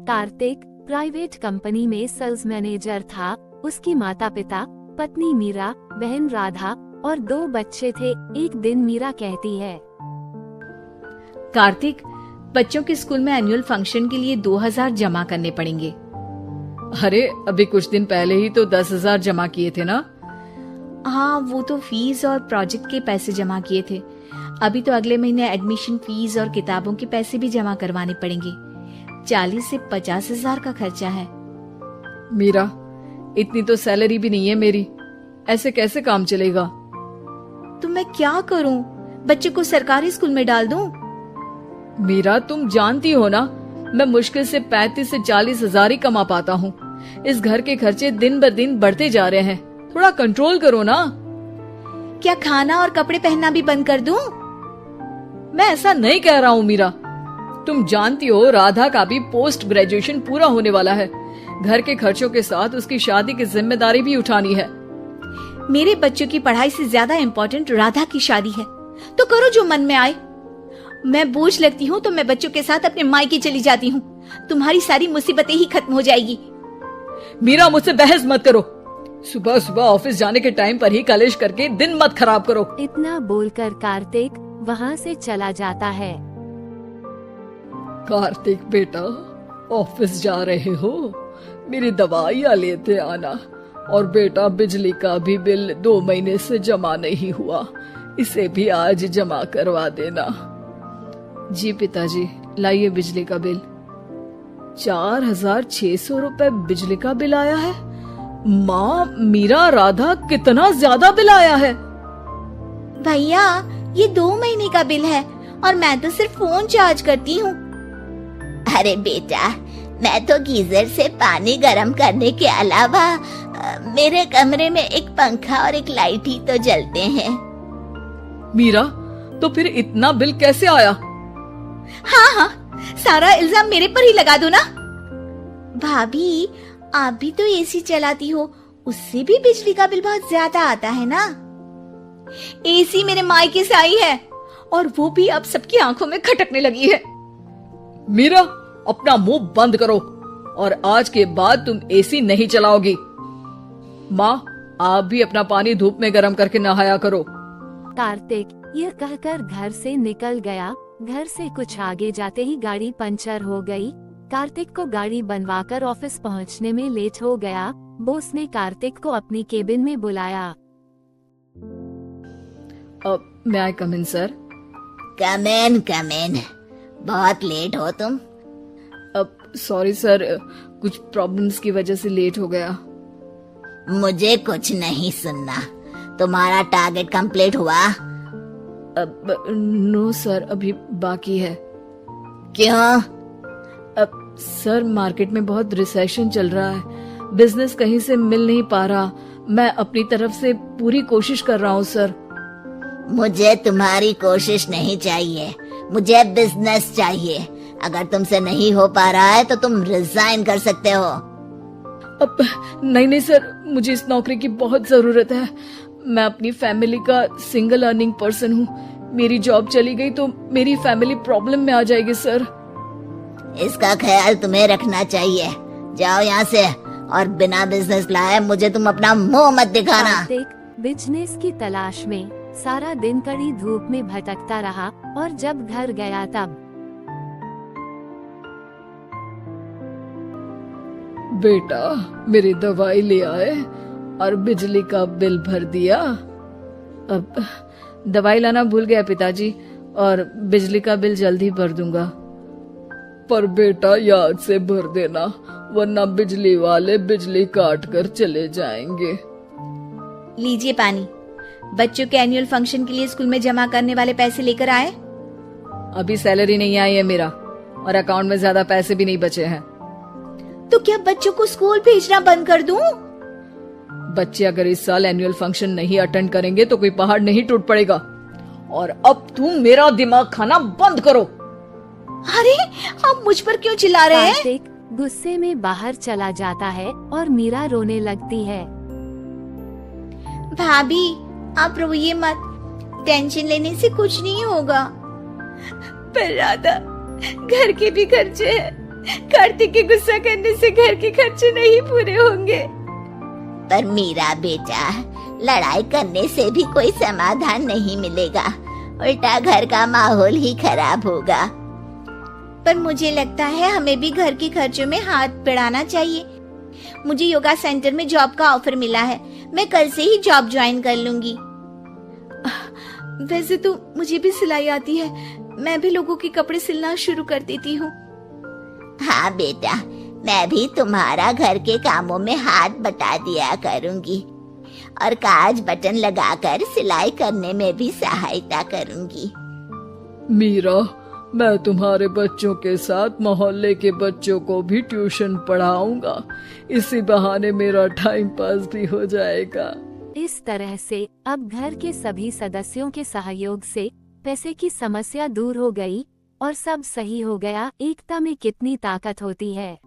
Kartik private company में sales manager था। उसकी माता पिता, पत्नी मीरा, बहन राधा और 2 बच्चे थे। एक दिन मीरा कहती है, कार्तिक, बच्चों के स्कूल में एनुअल फंक्शन के लिए 2000 जमा करने पड़ेंगे। अरे अभी कुछ दिन पहले ही तो 10,000 जमा किए थे ना। हाँ, वो तो फीस और प्रोजेक्ट के पैसे जमा किए थे। अभी तो अगले महीने एडमिशन फीस और किताबों के पैसे भी जमा करवाने पड़ेंगे। 40 से 50 हजार का खर्चा है। मीरा, इतनी तो सैलरी भी नहीं है मेरी, ऐसे कैसे काम चलेगा? तो मैं क्या करूं? बच्चे को सरकारी स्कूल में डाल दूं? मीरा, तुम जानती हो ना, मैं मुश्किल से 35 से 40 हजार ही कमा पाता हूँ। इस घर के खर्चे दिन ब दिन बढ़ते जा रहे हैं, थोड़ा कंट्रोल करो ना। क्या खाना और कपड़े पहनना भी बंद कर दूं? मैं ऐसा नहीं कह रहा हूँ मीरा। तुम जानती हो राधा का भी पोस्ट ग्रेजुएशन पूरा होने वाला है। घर के खर्चों के साथ उसकी शादी की जिम्मेदारी भी उठानी है। मेरे बच्चों की पढ़ाई से ज्यादा इम्पोर्टेंट राधा की शादी है। तो करो जो मन में आए। मैं बोझ लगती हूँ तो मैं बच्चों के साथ अपने मायके चली जाती हूँ। तुम्हारी सारी मुसीबतें ही खत्म हो जाएगी। मीरा, मुझसे बहस मत करो। सुबह सुबह ऑफिस जाने के टाइम पर ही कलेश करके दिन मत खराब करो। इतना बोलकर कार्तिक वहाँ से चला जाता है। कार्तिक बेटा, ऑफिस जा रहे हो? मेरी दवाइयाँ लेते आना। और बेटा, बिजली का भी बिल 2 महीने से जमा नहीं हुआ, इसे भी आज जमा करवा देना। जी पिताजी, लाइए बिजली का बिल। 4,600 रुपए बिजली का बिल आया है। माँ, मीरा, राधा, कितना ज्यादा बिल आया है। भैया, ये 2 महीने का बिल है और मैं तो सिर्फ फोन चार्ज करती हूँ। अरे बेटा, मैं तो गीजर से पानी गर्म करने के अलावा मेरे कमरे में एक पंखा और एक लाइट ही तो जलते हैं। मीरा, तो फिर इतना बिल कैसे आया? हाँ, सारा इल्जाम मेरे पर ही लगा दो ना। भाभी, आप भी तो एसी चलाती हो, उससे भी बिजली का बिल बहुत ज्यादा आता है ना। एसी मेरे मायके से आई है और वो भी अब सबकी आंखों में खटकने लगी है। मीरा, अपना मुंह बंद करो और आज के बाद तुम एसी नहीं चलाओगी। माँ, आप भी अपना पानी धूप में गर्म करके नहाया करो। कार्तिक यह कहकर घर से निकल गया। घर से कुछ आगे जाते ही गाड़ी पंचर हो गई। कार्तिक को गाड़ी बनवाकर ऑफिस पहुंचने में लेट हो गया। बॉस ने कार्तिक को अपनी केबिन में बुलाया। may I come in, sir? Come in. बहुत लेट हो तुम। सॉरी सर, कुछ प्रॉब्लम्स की वजह से लेट हो गया। मुझे कुछ नहीं सुनना। तुम्हारा टारगेट कंप्लीट हुआ? नो सर, अभी बाकी है। क्यों? सर, मार्केट में बहुत रिसेशन चल रहा है, बिजनेस कहीं से मिल नहीं पा रहा। मैं अपनी तरफ से पूरी कोशिश कर रहा हूँ सर। मुझे तुम्हारी कोशिश नहीं चाहिए, मुझे बिजनेस चाहिए। अगर तुमसे नहीं हो पा रहा है तो तुम रिजाइन कर सकते हो। अब नहीं सर, मुझे इस नौकरी की बहुत जरूरत है। मैं अपनी फैमिली का सिंगल अर्निंग पर्सन हूँ। मेरी जॉब चली गई तो मेरी फैमिली प्रॉब्लम में आ जाएगी सर। इसका ख्याल तुम्हें रखना चाहिए। जाओ यहाँ से और बिना बिजनेस लाए मुझे तुम अपना मुंह मत दिखाना। कार्तिक बिजनेस की तलाश में सारा दिन कड़ी धूप में भटकता रहा और जब घर गया तब बेटा, मेरी दवाई ले आए और बिजली का बिल भर दिया। अब दवाई लाना भूल गया पिताजी, और बिजली का बिल जल्दी भर दूंगा। पर बेटा, याद से भर देना, वरना बिजली वाले बिजली काट कर चले जाएंगे। लीजिए पानी। बच्चों के एनुअल फंक्शन के लिए स्कूल में जमा करने वाले पैसे लेकर आए? अभी सैलरी नहीं आई है मेरा, और अकाउंट में ज्यादा पैसे भी नहीं बचे हैं। तो क्या बच्चों को स्कूल भेजना बंद कर दूं? बच्चे अगर इस साल एनुअल फंक्शन नहीं अटेंड करेंगे तो कोई पहाड़ नहीं टूट पड़ेगा। और अब तुम मेरा दिमाग खाना बंद करो। अरे, आप मुझ पर क्यों चिल्ला रहे हैं? कार्तिक गुस्से में बाहर चला जाता है और मीरा रोने लगती है। भाभी, आप रोइए मत, टेंशन लेने से कुछ नहीं होगा। पर राधा, घर के भी खर्चे हैं, कार्तिक के गुस्सा करने से घर के खर्चे नहीं पूरे होंगे। पर मीरा बेटा, लड़ाई करने से भी कोई समाधान नहीं मिलेगा, उल्टा घर का माहौल ही खराब होगा। पर मुझे लगता है हमें भी घर के खर्चों में हाथ बढ़ाना चाहिए। मुझे योगा सेंटर में जॉब का ऑफर मिला है, मैं कल से ही जॉब ज्वाइन कर लूंगी। वैसे तो मुझे भी सिलाई आती है, मैं भी लोगों के कपड़े सिलना शुरू कर देती हूँ। हाँ बेटा, मैं भी तुम्हारा घर के कामों में हाथ बटा दिया करूंगी और काज बटन लगाकर सिलाई करने में भी सहायता करूंगी। मीरा, मैं तुम्हारे बच्चों के साथ मोहल्ले के बच्चों को भी ट्यूशन पढ़ाऊंगा। इसी बहाने मेरा टाइम पास भी हो जाएगा। इस तरह से अब घर के सभी सदस्यों के सहयोग से पैसे की समस्या दूर हो गई और सब सही हो गया। एकता में कितनी ताकत होती है।